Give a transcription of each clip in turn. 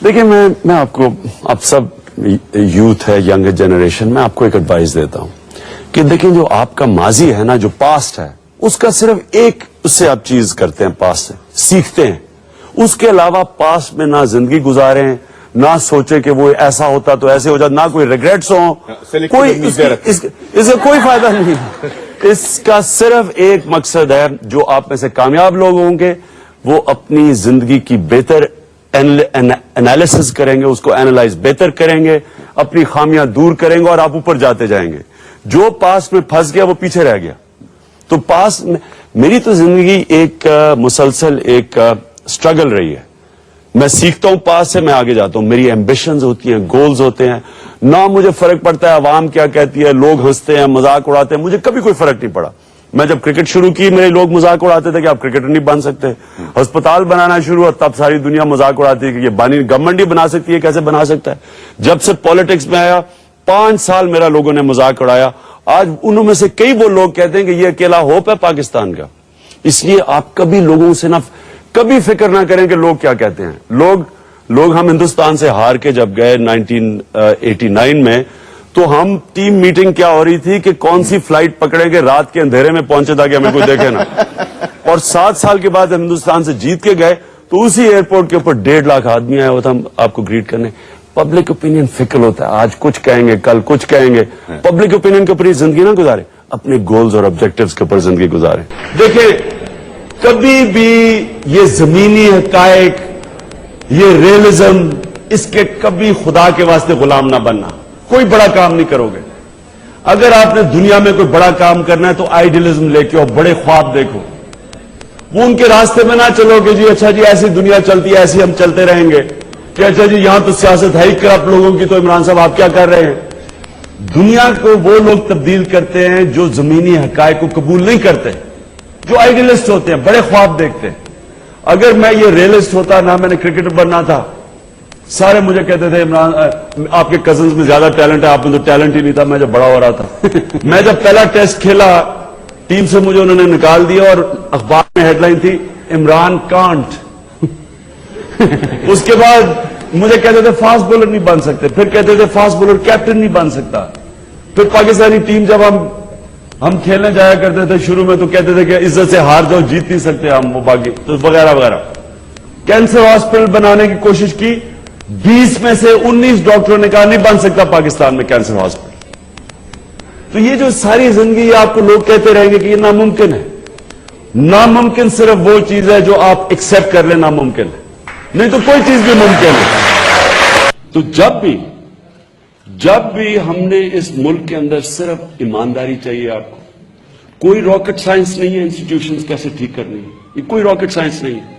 دیکھیں میں آپ کو، آپ سب یوتھ ہے، ینگ جنریشن، میں آپ کو ایک ایڈوائز دیتا ہوں کہ دیکھیں جو آپ کا ماضی ہے نا، جو پاسٹ ہے، اس کا صرف ایک اس سے آپ چیز کرتے ہیں، پاسٹ سے سیکھتے ہیں. اس کے علاوہ پاسٹ میں نہ زندگی گزاریں، نہ سوچے کہ وہ ایسا ہوتا تو ایسے ہو جاتا، نہ کوئی ریگریٹس ہوں، کوئی اس کا کوئی فائدہ نہیں. اس کا صرف ایک مقصد ہے، جو آپ میں سے کامیاب لوگ ہوں گے وہ اپنی زندگی کی بہتر انالیسس کریں گے، اس کو اینالائز بہتر کریں گے، اپنی خامیاں دور کریں گے اور آپ اوپر جاتے جائیں گے. جو پاسٹ میں پھنس گیا وہ پیچھے رہ گیا. تو پاسٹ میں میری تو زندگی ایک مسلسل ایک سٹرگل رہی ہے. میں سیکھتا ہوں پاسٹ سے، میں آگے جاتا ہوں. میری ایمبیشنز ہوتی ہیں، گولز ہوتے ہیں. نہ مجھے فرق پڑتا ہے عوام کیا کہتی ہے، لوگ ہنستے ہیں، مذاق اڑاتے ہیں، مجھے کبھی کوئی فرق نہیں پڑا. میں جب کرکٹ شروع کی میرے لوگ مذاق اڑاتے تھے کہ آپ کرکٹر نہیں بن سکتے. ہسپتال بنانا شروع ہوا تب ساری دنیا مذاق اڑاتی ہے کہ یہ گورنمنٹ ہی بنا سکتی ہے، کیسے بنا سکتا ہے. جب سے پالیٹکس میں آیا 5 سال میرا لوگوں نے مذاق اڑایا. آج انہوں میں سے کئی وہ لوگ کہتے ہیں کہ یہ اکیلا ہوپ ہے پاکستان کا. اس لیے آپ کبھی لوگوں سے کبھی فکر نہ کریں کہ لوگ کیا کہتے ہیں. لوگ ہم ہندوستان سے ہار کے جب گئے 1989 میں، تو ہم ٹیم میٹنگ کیا ہو رہی تھی کہ کون سی فلائٹ پکڑیں گے، رات کے اندھیرے میں پہنچے تاکہ ہمیں کوئی دیکھے نا. اور 7 سال کے بعد ہم ہندوستان سے جیت کے گئے تو اسی ایئرپورٹ کے اوپر 1.5 لاکھ آدمی آئے ہوئے تھے آپ کو گریٹ کرنے. پبلک اوپینین فکر ہوتا ہے، آج کچھ کہیں گے کل کچھ کہیں گے. پبلک اوپینین کے اوپر یہ زندگی نہ گزارے، اپنے گولز اور آبجیکٹیوز کے اوپر زندگی گزارے. دیکھیں کبھی بھی یہ زمینی حقائق، یہ ریئلزم، اس کے کبھی خدا کے واسطے غلام نہ بننا. کوئی بڑا کام نہیں کرو گے. اگر آپ نے دنیا میں کوئی بڑا کام کرنا ہے تو آئیڈیلزم لے کے اور بڑے خواب دیکھو. وہ ان کے راستے میں نہ چلو کہ جی اچھا جی ایسی دنیا چلتی ہے، ایسی ہم چلتے رہیں گے، کہ اچھا جی یہاں تو سیاست ہے ہی کرپٹ لوگوں کی، تو عمران صاحب آپ کیا کر رہے ہیں. دنیا کو وہ لوگ تبدیل کرتے ہیں جو زمینی حقائق کو قبول نہیں کرتے، جو آئیڈیلسٹ ہوتے ہیں، بڑے خواب دیکھتے ہیں. اگر میں یہ ریئلسٹ ہوتا، نہ میں نے کرکٹر بننا تھا. سارے مجھے کہتے تھے عمران آپ کے کزنز میں زیادہ ٹیلنٹ ہے، آپ میں تو ٹیلنٹ ہی نہیں تھا. میں جب بڑا ہو رہا تھا میں جب پہلا ٹیسٹ کھیلا ٹیم سے مجھے انہوں نے نکال دیا اور اخبار میں ہیڈ لائن تھی عمران کانٹ. اس کے بعد مجھے کہتے تھے فاسٹ بولر نہیں بن سکتے، پھر کہتے تھے فاسٹ بولر کیپٹن نہیں بن سکتا. پھر پاکستانی ٹیم جب ہم کھیلنے جایا کرتے تھے شروع میں تو کہتے تھے کہ عزت سے ہار جاؤ، جیت نہیں سکتے ہم، وہ باقی تو وغیرہ وغیرہ. کینسر ہاسپٹل بنانے کی کوشش کی، 20 میں سے 19 ڈاکٹروں نے کہا نہیں بن سکتا پاکستان میں کینسر ہاسپٹل. تو یہ جو ساری زندگی آپ کو لوگ کہتے رہیں گے کہ یہ ناممکن ہے. ناممکن صرف وہ چیز ہے جو آپ ایکسپٹ کر لیں ناممکن ہے، نہیں تو کوئی چیز بھی ممکن ہے. تو جب بھی ہم نے اس ملک کے اندر صرف ایمانداری چاہیے آپ کو. کوئی راکٹ سائنس نہیں ہے انسٹیٹیوشنز کیسے ٹھیک کرنی ہے، یہ کوئی راکٹ سائنس نہیں ہے.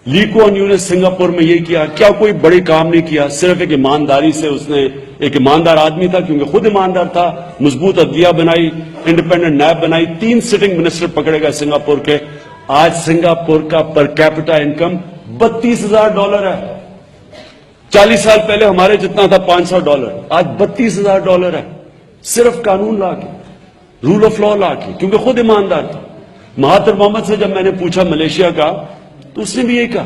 لی کوان یو نے سنگاپور میں یہ کیا، کیا کوئی بڑے کام نہیں کیا، صرف ایک ایمانداری سے اس نے، ایک ایماندار آدمی تھا کیونکہ خود ایماندار تھا، مضبوط عدلیہ بنائی، انڈیپینڈنٹ نیب بنائی، 3 سٹنگ منسٹر پکڑے گئے سنگاپور کے. آج سنگاپور کا پر کیپٹا انکم $32,000 ہے. 40 سال پہلے ہمارے جتنا تھا $500، آج $32,000 ہے. صرف قانون لا کے، رول آف لا لا کے، کیونکہ خود ایماندار تھا. مہاتر محمد سے جب میں نے پوچھا ملیشیا کا، تو اس نے بھی یہ کہا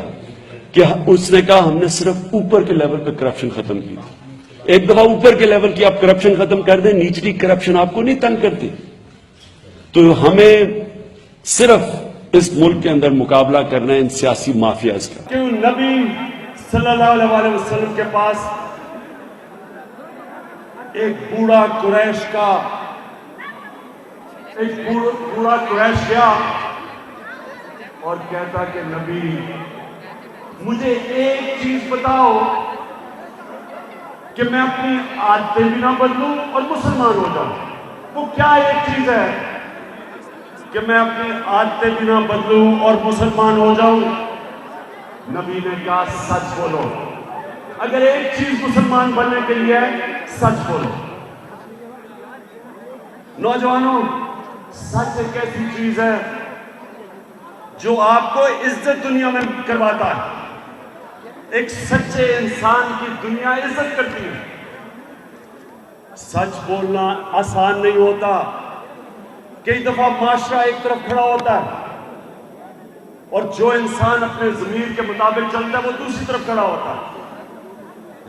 کہ اس نے کہا ہم نے صرف اوپر کے لیول پہ کرپشن ختم کی تھی. ایک دفعہ اوپر کے لیول کی آپ کرپشن ختم کر دیں، نیچلی کرپشن آپ کو نہیں تنگ کرتی. تو ہمیں صرف اس ملک کے اندر مقابلہ کرنا ہے ان سیاسی مافیاز کا. کیوں نبی صلی اللہ علیہ وسلم کے پاس ایک بوڑھا قریش گیا اور کہتا کہ نبی مجھے ایک چیز بتاؤ کہ میں اپنی عادتیں بھی نہ بدلوں اور مسلمان ہو جاؤں. وہ کیا ایک چیز ہے کہ میں اپنی عادتیں بھی نہ بدلوں اور مسلمان ہو جاؤں؟ نبی نے کہا سچ بولو. اگر ایک چیز مسلمان بننے کے لیے ہے سچ بولو. نوجوانوں، سچ ایک ایسی چیز ہے جو آپ کو عزت دنیا میں کرواتا ہے. ایک سچے انسان کی دنیا عزت کرتی ہے. سچ بولنا آسان نہیں ہوتا. کئی دفعہ معاشرہ ایک طرف کھڑا ہوتا ہے اور جو انسان اپنے ضمیر کے مطابق چلتا ہے وہ دوسری طرف کھڑا ہوتا ہے.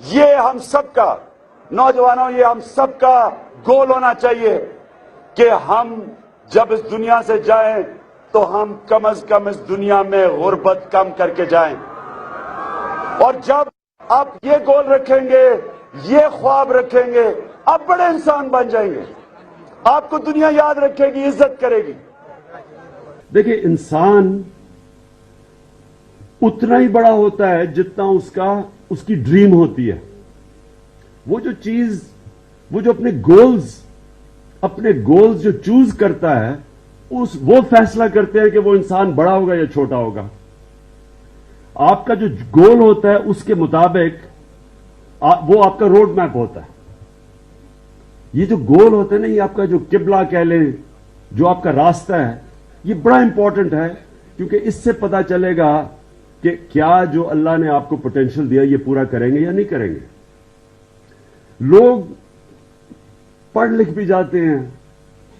یہ ہم سب کا نوجوانوں یہ ہم سب کا گول ہونا چاہیے کہ ہم جب اس دنیا سے جائیں تو ہم کم از کم اس دنیا میں غربت کم کر کے جائیں. اور جب آپ یہ گول رکھیں گے, یہ خواب رکھیں گے, آپ بڑے انسان بن جائیں گے. آپ کو دنیا یاد رکھے گی, عزت کرے گی. دیکھیں, انسان اتنا ہی بڑا ہوتا ہے جتنا اس کی ڈریم ہوتی ہے. وہ جو چیز, وہ جو اپنے گولز جو چوز کرتا ہے, وہ فیصلہ کرتے ہیں کہ وہ انسان بڑا ہوگا یا چھوٹا ہوگا. آپ کا جو گول ہوتا ہے اس کے مطابق وہ آپ کا روڈ میپ ہوتا ہے. یہ جو گول ہوتا ہے نا, یہ آپ کا جو قبلہ کہہ لیں, جو آپ کا راستہ ہے, یہ بڑا امپورٹنٹ ہے, کیونکہ اس سے پتا چلے گا کہ کیا جو اللہ نے آپ کو پوٹینشل دیا یہ پورا کریں گے یا نہیں کریں گے. لوگ پڑھ لکھ بھی جاتے ہیں,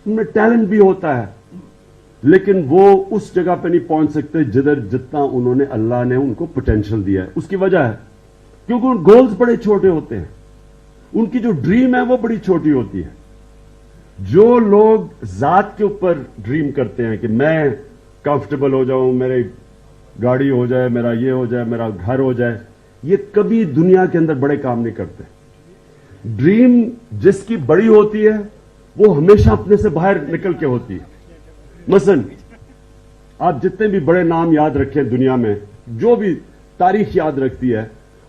ان میں ٹیلنٹ بھی ہوتا ہے, لیکن وہ اس جگہ پہ نہیں پہنچ سکتے جتنا انہوں نے, اللہ نے ان کو پوٹینشل دیا ہے. اس کی وجہ ہے کیونکہ ان گولز بڑے چھوٹے ہوتے ہیں, ان کی جو ڈریم ہے وہ بڑی چھوٹی ہوتی ہے. جو لوگ ذات کے اوپر ڈریم کرتے ہیں کہ میں کمفرٹیبل ہو جاؤں, میری گاڑی ہو جائے, میرا یہ ہو جائے, میرا گھر ہو جائے, یہ کبھی دنیا کے اندر بڑے کام نہیں کرتے. ڈریم جس کی بڑی ہوتی ہے وہ ہمیشہ اپنے سے باہر نکل کے ہوتی ہے. مثلا آپ جتنے بھی بڑے نام یاد رکھیں دنیا میں, جو بھی تاریخ یاد رکھتی ہے,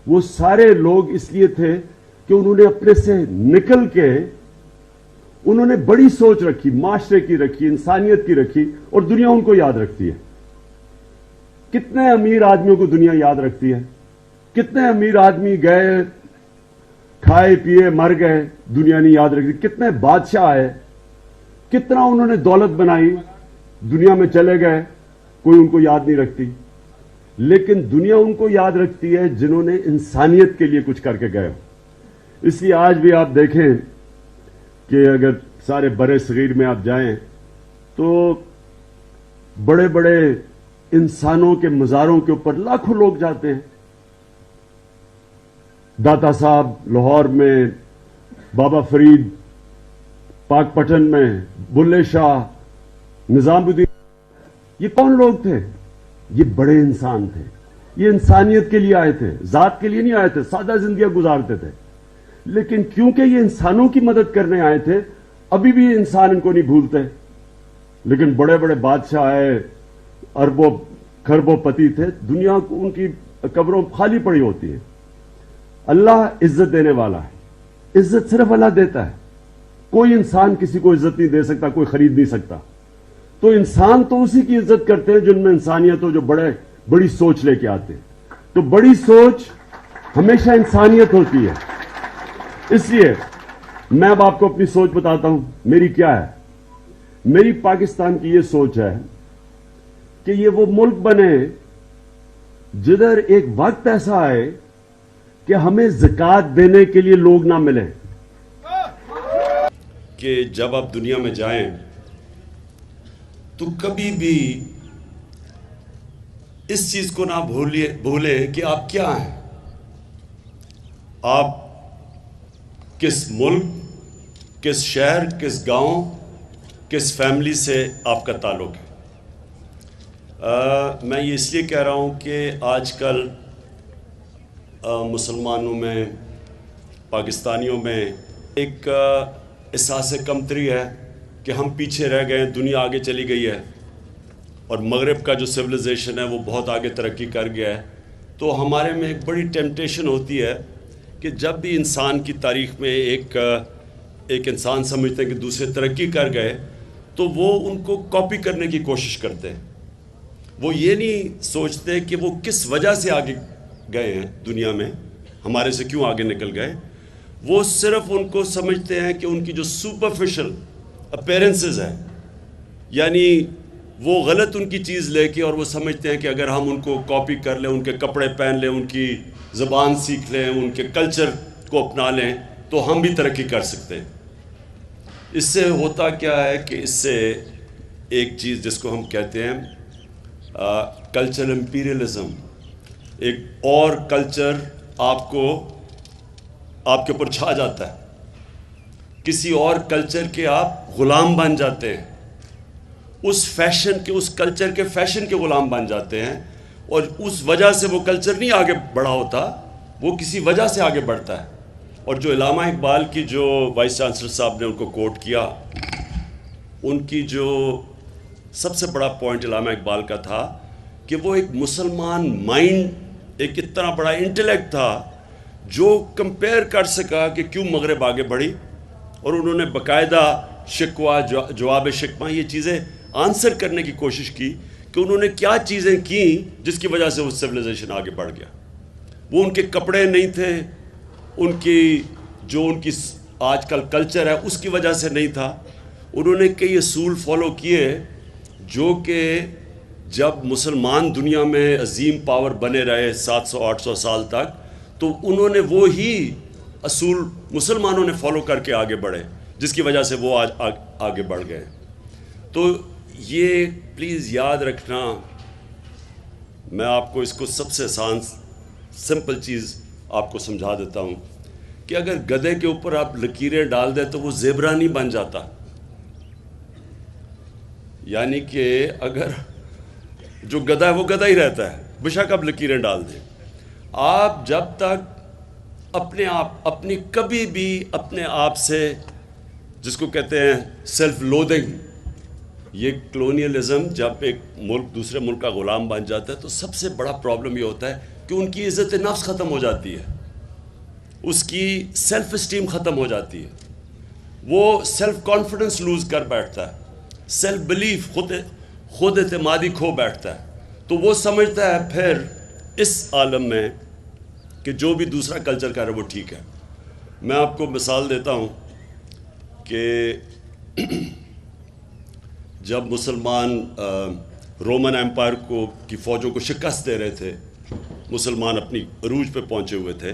وہ سارے لوگ اس لیے تھے کہ انہوں نے اپنے سے نکل کے انہوں نے بڑی سوچ رکھی, معاشرے کی رکھی, انسانیت کی رکھی, اور دنیا ان کو یاد رکھتی ہے. کتنے امیر آدمیوں کو دنیا یاد رکھتی ہے, کتنے امیر آدمی گئے, کھائے پیے مر گئے, دنیا نہیں یاد رکھتی. کتنے بادشاہ آئے, کتنا انہوں نے دولت بنائی, دنیا میں چلے گئے, کوئی ان کو یاد نہیں رکھتی. لیکن دنیا ان کو یاد رکھتی ہے جنہوں نے انسانیت کے لیے کچھ کر کے گئے. اس لیے آج بھی آپ دیکھیں کہ اگر سارے برے صغیر میں آپ جائیں تو بڑے بڑے انسانوں کے مزاروں کے اوپر لاکھوں لوگ جاتے ہیں. داتا صاحب لاہور میں, بابا فرید پاک پٹن میں, بلے شاہ, نظام الدین, یہ کون لوگ تھے؟ یہ بڑے انسان تھے. یہ انسانیت کے لیے آئے تھے, ذات کے لیے نہیں آئے تھے, سادہ زندگیاں گزارتے تھے. لیکن کیونکہ یہ انسانوں کی مدد کرنے آئے تھے, ابھی بھی انسان ان کو نہیں بھولتے. لیکن بڑے بڑے بادشاہ آئے, اربوں خربوں پتی تھے, دنیا کو ان کی قبروں خالی پڑی ہوتی ہے. اللہ عزت دینے والا ہے, عزت صرف اللہ دیتا ہے. کوئی انسان کسی کو عزت نہیں دے سکتا, کوئی خرید نہیں سکتا. تو انسان تو اسی کی عزت کرتے ہیں جن میں انسانیت ہو, جو بڑی سوچ لے کے آتے ہیں. تو بڑی سوچ ہمیشہ انسانیت ہوتی ہے. اس لیے میں اب آپ کو اپنی سوچ بتاتا ہوں. میری کیا ہے؟ میری پاکستان کی یہ سوچ ہے کہ یہ وہ ملک بنے جدھر ایک وقت ایسا آئے کہ ہمیں زکوٰۃ دینے کے لیے لوگ نہ ملیں. کہ جب آپ دنیا میں جائیں تو کبھی بھی اس چیز کو نہ بھولیں کہ آپ کیا ہیں. آپ کس ملک, کس شہر, کس گاؤں, کس فیملی سے آپ کا تعلق ہے. میں یہ اس لیے کہہ رہا ہوں کہ آج کل مسلمانوں میں, پاکستانیوں میں ایک احساس کمتری ہے کہ ہم پیچھے رہ گئے ہیں, دنیا آگے چلی گئی ہے, اور مغرب کا جو سویلائزیشن ہے وہ بہت آگے ترقی کر گیا ہے. تو ہمارے میں ایک بڑی ٹیمپٹیشن ہوتی ہے کہ جب بھی انسان کی تاریخ میں ایک انسان سمجھتے ہیں کہ دوسرے ترقی کر گئے تو وہ ان کو کاپی کرنے کی کوشش کرتے ہیں. وہ یہ نہیں سوچتے کہ وہ کس وجہ سے آگے گئے ہیں دنیا میں, ہمارے سے کیوں آگے نکل گئے. وہ صرف ان کو سمجھتے ہیں کہ ان کی جو سپرفیشل اپیرنسز ہیں, یعنی وہ غلط ان کی چیز لے کے, اور وہ سمجھتے ہیں کہ اگر ہم ان کو کاپی کر لیں, ان کے کپڑے پہن لیں, ان کی زبان سیکھ لیں, ان کے کلچر کو اپنا لیں تو ہم بھی ترقی کر سکتے ہیں. اس سے ہوتا کیا ہے کہ اس سے ایک چیز جس کو ہم کہتے ہیں کلچرل امپیریلزم, ایک اور کلچر آپ کو آپ کے اوپر چھا جاتا ہے, کسی اور کلچر کے آپ غلام بن جاتے ہیں, اس فیشن کے, اس کلچر کے فیشن کے غلام بن جاتے ہیں, اور اس وجہ سے وہ کلچر نہیں آگے بڑھا ہوتا, وہ کسی وجہ سے آگے بڑھتا ہے. اور جو علامہ اقبال کی جو وائس چانسلر صاحب نے ان کو کوٹ کیا, ان کی جو سب سے بڑا پوائنٹ علامہ اقبال کا تھا کہ وہ ایک مسلمان مائنڈ, ایک اتنا بڑا انٹلیکٹ تھا جو کمپیئر کر سکا کہ کیوں مغرب آگے بڑھی, اور انہوں نے باقاعدہ شکوہ, جواب شکوہ, یہ چیزیں آنسر کرنے کی کوشش کی کہ انہوں نے کیا چیزیں کیں جس کی وجہ سے وہ سویلائزیشن آگے بڑھ گیا. وہ ان کے کپڑے نہیں تھے, ان کی جو ان کی آج کل کلچر ہے اس کی وجہ سے نہیں تھا. انہوں نے کئی اصول فالو کیے جو کہ جب مسلمان دنیا میں عظیم پاور بنے رہے 700-800 سال تک, تو انہوں نے وہی اصول مسلمانوں نے فالو کر کے آگے بڑھے, جس کی وجہ سے وہ آج آگے بڑھ گئے. تو یہ پلیز یاد رکھنا, میں آپ کو اس کو سب سے آسان سمپل چیز آپ کو سمجھا دیتا ہوں کہ اگر گدھے کے اوپر آپ لکیریں ڈال دیں تو وہ زیبرا نہیں بن جاتا. یعنی کہ اگر جو گدھا ہے وہ گدھا ہی رہتا ہے, بشک آپ لکیریں ڈال دیں. آپ جب تک اپنے آپ, اپنی کبھی بھی اپنے آپ سے, جس کو کہتے ہیں سیلف لودنگ, یہ کلونیلزم, جب ایک ملک دوسرے ملک کا غلام بن جاتا ہے تو سب سے بڑا پرابلم یہ ہوتا ہے کہ ان کی عزت نفس ختم ہو جاتی ہے, اس کی سیلف اسٹیم ختم ہو جاتی ہے, وہ سیلف کانفیڈنس لوز کر بیٹھتا ہے, سیلف بلیف, خود اعتمادی کھو بیٹھتا ہے. تو وہ سمجھتا ہے پھر اس عالم میں کہ جو بھی دوسرا کلچر کر رہا ہے وہ ٹھیک ہے. میں آپ کو مثال دیتا ہوں کہ جب مسلمان رومن ایمپائر کی فوجوں کو شکست دے رہے تھے, مسلمان اپنی عروج پہ پہنچے ہوئے تھے,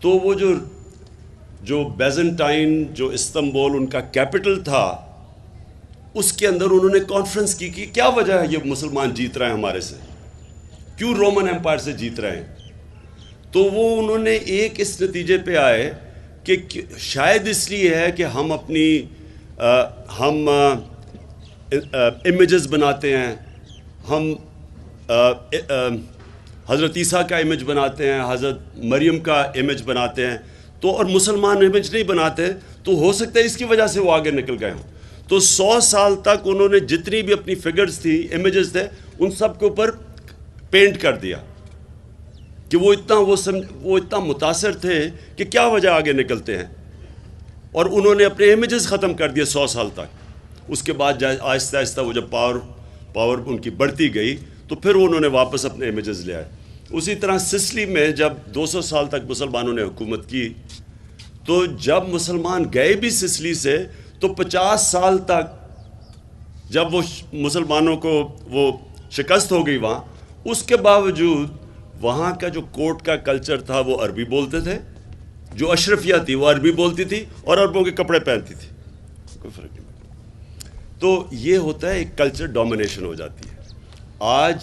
تو وہ جو بیزنٹائن, جو استنبول ان کا کیپٹل تھا, اس کے اندر انہوں نے کانفرنس کی کہ کیا وجہ ہے یہ مسلمان جیت رہے ہیں ہمارے سے, کیوں رومن ایمپائر سے جیت رہے ہیں. تو وہ انہوں نے ایک اس نتیجے پہ آئے کہ شاید اس لیے ہے کہ ہم اپنی ہم امیجز بناتے ہیں, ہم حضرت عیسیٰ کا امیج بناتے ہیں, حضرت مریم کا امیج بناتے ہیں, تو اور مسلمان امیج نہیں بناتے, تو ہو سکتا ہے اس کی وجہ سے وہ آگے نکل گئے ہوں. تو 100 سال تک انہوں نے جتنی بھی اپنی فگرز تھی, امیجز تھے, ان سب کے اوپر پینٹ کر دیا کہ وہ اتنا متاثر تھے کہ کیا وجہ آگے نکلتے ہیں, اور انہوں نے اپنے امیجز ختم کر دیے 100 سال تک. اس کے بعد آہستہ آہستہ وہ جب پاور ان کی بڑھتی گئی تو پھر انہوں نے واپس اپنے امیجز لے آئے. اسی طرح سسلی میں جب 200 سال تک مسلمانوں نے حکومت کی, تو جب مسلمان گئے بھی سسلی سے تو 50 سال تک جب وہ مسلمانوں کو وہ شکست ہو گئی وہاں, اس کے باوجود وہاں کا جو کورٹ کا کلچر تھا وہ عربی بولتے تھے, جو اشرفیہ تھی وہ عربی بولتی تھی اور عربوں کے کپڑے پہنتی تھی, کوئی فرق نہیں. تو یہ ہوتا ہے ایک کلچر ڈومینیشن ہو جاتی ہے. آج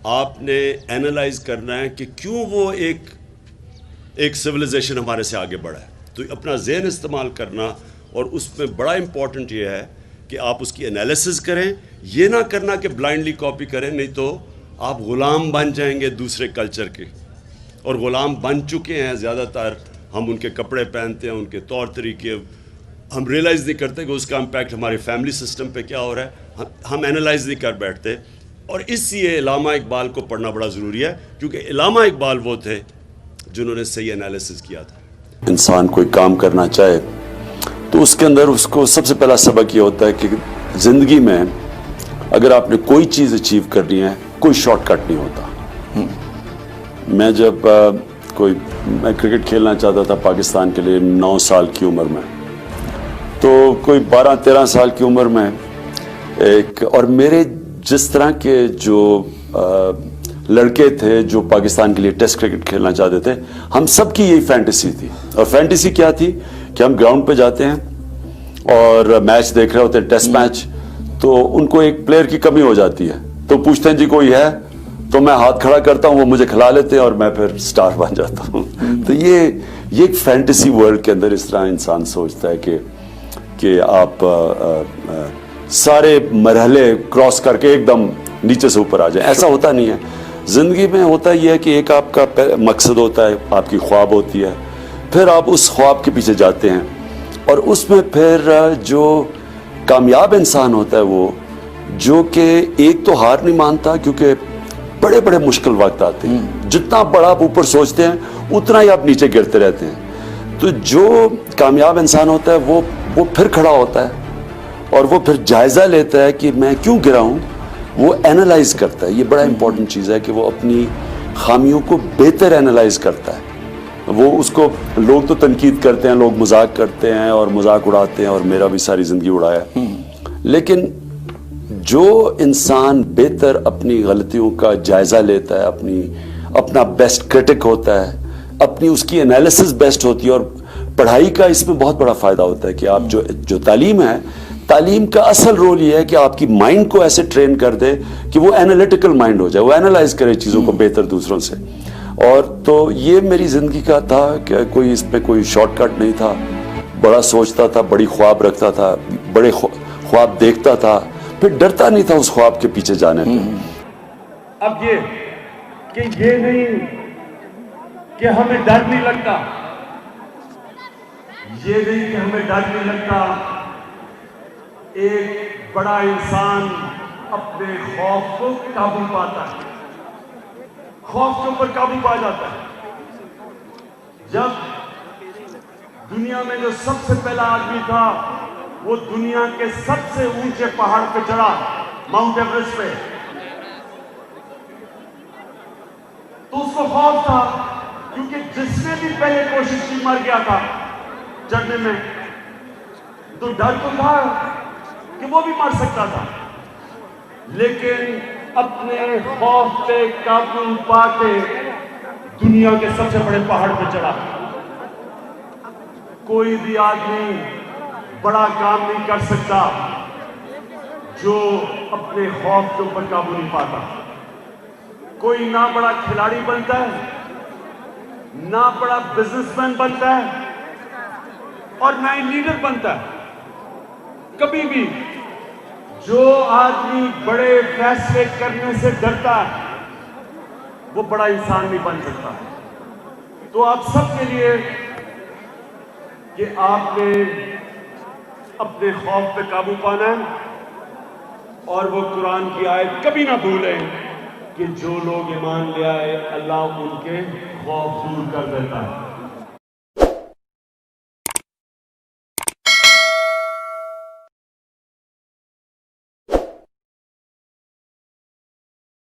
آپ نے اینالائز کرنا ہے کہ کیوں وہ ایک سویلائزیشن ہمارے سے آگے بڑھا ہے. تو اپنا ذہن استعمال کرنا, اور اس میں بڑا امپورٹنٹ یہ ہے کہ آپ اس کی انالیسز کریں, یہ نہ کرنا کہ بلائنڈلی کاپی کریں, نہیں تو آپ غلام بن جائیں گے دوسرے کلچر کے, اور غلام بن چکے ہیں زیادہ تر. ہم ان کے کپڑے پہنتے ہیں, ان کے طور طریقے, ہم ریئلائز نہیں کرتے کہ اس کا امپیکٹ ہمارے فیملی سسٹم پہ کیا ہو رہا ہے, ہم اینالائز نہیں کر بیٹھتے. اور اس لیے علامہ اقبال کو پڑھنا بڑا ضروری ہے, کیونکہ علامہ اقبال وہ تھے جنہوں نے صحیح انالیسز کیا تھا. انسان کوئی کام کرنا چاہے تو اس کے اندر اس کو سب سے پہلا سبق یہ ہوتا ہے کہ زندگی میں اگر آپ نے کوئی چیز اچیو کرنی ہے, کوئی شارٹ کٹ نہیں ہوتا. میں جب میں کرکٹ کھیلنا چاہتا تھا پاکستان کے لیے 9 سال کی عمر میں, تو کوئی 12-13 سال کی عمر میں اور میرے جس طرح کے جو لڑکے تھے جو پاکستان کے لیے ٹیسٹ کرکٹ کھیلنا چاہتے تھے, ہم سب کی یہی فینٹیسی تھی. اور فینٹیسی کیا تھی کہ ہم گراؤنڈ پہ جاتے ہیں اور میچ دیکھ رہے ہوتے ہیں, ٹیسٹ میچ, تو ان کو ایک پلیئر کی کمی ہو جاتی ہے, تو پوچھتے ہیں جی کوئی ہے, تو میں ہاتھ کھڑا کرتا ہوں, وہ مجھے کھلا لیتے ہیں اور میں پھر سٹار بن جاتا ہوں. تو یہ یہ ایک فینٹیسی ورلڈ کے اندر اس طرح انسان سوچتا ہے کہ آپ سارے مرحلے کراس کر کے ایک دم نیچے سے اوپر آ جائیں. ایسا ہوتا نہیں ہے. زندگی میں ہوتا یہ ہے کہ ایک آپ کا مقصد ہوتا ہے, آپ کی خواب ہوتی ہے, پھر آپ اس خواب کے پیچھے جاتے ہیں, اور اس میں پھر جو کامیاب انسان ہوتا ہے وہ جو کہ ایک تو ہار نہیں مانتا, کیونکہ بڑے بڑے مشکل وقت آتے ہیں, جتنا بڑا آپ اوپر سوچتے ہیں اتنا ہی آپ نیچے گرتے رہتے ہیں. تو جو کامیاب انسان ہوتا ہے وہ پھر کھڑا ہوتا ہے اور وہ پھر جائزہ لیتا ہے کہ میں کیوں گرا ہوں. وہ اینالائز کرتا ہے. یہ بڑا امپورٹنٹ چیز ہے کہ وہ اپنی خامیوں کو بہتر اینالائز کرتا ہے. وہ اس کو لوگ تو تنقید کرتے ہیں, لوگ مذاق کرتے ہیں اور مذاق اڑاتے ہیں, اور میرا بھی ساری زندگی اڑایا, لیکن جو انسان بہتر اپنی غلطیوں کا جائزہ لیتا ہے, اپنا بیسٹ کرٹک ہوتا ہے, اپنی اس کی انالیسس بیسٹ ہوتی ہے. اور پڑھائی کا اس میں بہت بڑا فائدہ ہوتا ہے کہ آپ جو تعلیم ہے, تعلیم کا اصل رول یہ ہے کہ آپ کی مائنڈ کو ایسے ٹرین کر دے کہ وہ اینالیٹیکل مائنڈ ہو جائے, وہ اینالائز کرے چیزوں کو بہتر دوسروں سے. اور تو یہ میری زندگی کا تھا کہ کوئی اس پہ کوئی شارٹ کٹ نہیں تھا. بڑا سوچتا تھا, بڑی خواب رکھتا تھا, بڑے خواب دیکھتا تھا, پھر ڈرتا نہیں تھا اس خواب کے پیچھے جانے پہ. اب یہ کہ یہ نہیں کہ ہمیں ڈر نہیں لگتا, یہ نہیں کہ ہمیں ڈر نہیں لگتا. ایک بڑا انسان اپنے خوف کو قابو پاتا ہے, خوف کے اوپر قابو پا جاتا ہے. جب دنیا میں جو سب سے پہلا آدمی تھا وہ دنیا کے سب سے اونچے پہاڑ پہ چڑھا, ماؤنٹ ایوریسٹ پہ, تو اس کو خوف تھا, کیونکہ جس نے بھی پہلے کوشش کی مر گیا تھا چڑھنے میں. تو ڈر تو تھا کہ وہ بھی مر سکتا تھا, لیکن اپنے خوف پہ قابو پا کے دنیا کے سب سے بڑے پہاڑ پہ چڑھا. کوئی بھی آدمی بڑا کام نہیں کر سکتا جو اپنے خوف کے اوپر قابو نہیں پاتا. کوئی نہ بڑا کھلاڑی بنتا ہے, نہ بڑا بزنس مین بنتا ہے, اور نہ ہی لیڈر بنتا ہے. کبھی بھی جو آدمی بڑے فیصلے کرنے سے ڈرتا ہے وہ بڑا انسان نہیں بن سکتا. تو آپ سب کے لیے کہ آپ نے اپنے خوف پہ قابو پانا ہے, اور وہ قرآن کی آیت کبھی نہ بھولیں کہ جو لوگ ایمان لے آئے اللہ ان کے خوف دور کر دیتا ہے.